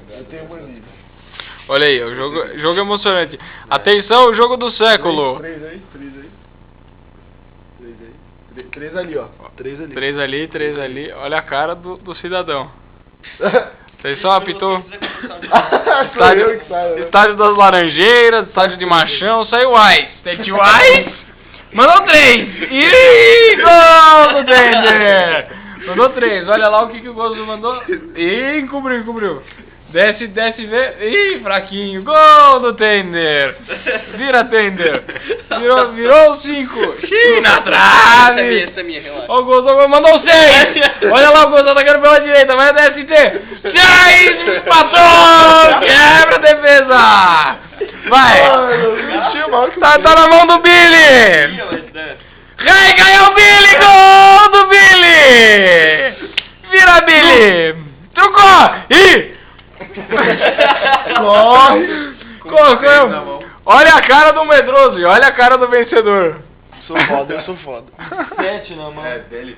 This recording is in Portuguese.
Eu tenho mania. Olha aí, o jogo emocionante. Atenção, o jogo do século. 3 aí. 3 ali, ó. 3 ali. 3 ali, 3 ali. Olha a cara do cidadão. Atenção, apitou. Estádio das Laranjeiras, estádio de Machão. Saiu o Ice. Tete Ice. Mandou 3. Ih, gol do Tender. Mandou 3. Olha lá o que o Gozo mandou. Ih, encobriu. Desce, vê. Ih, fraquinho. Gol do Tender. Vira, Tender. Virou 5. Ih, na trave. Essa é minha, relaxa. Ó, o Gozo mandou 6. Olha lá, o Gozo atacando pela direita. Vai a DST. 6. Empatou. Quebra a defesa. Vai. Tá na mão do Billy. Rei, ganhou o Billy. Gol do Billy. Vira, Billy. Trucou. Ih. Corre. Olha a cara do medroso e olha a cara do vencedor. Eu sou foda. 7 na mão. É, dele.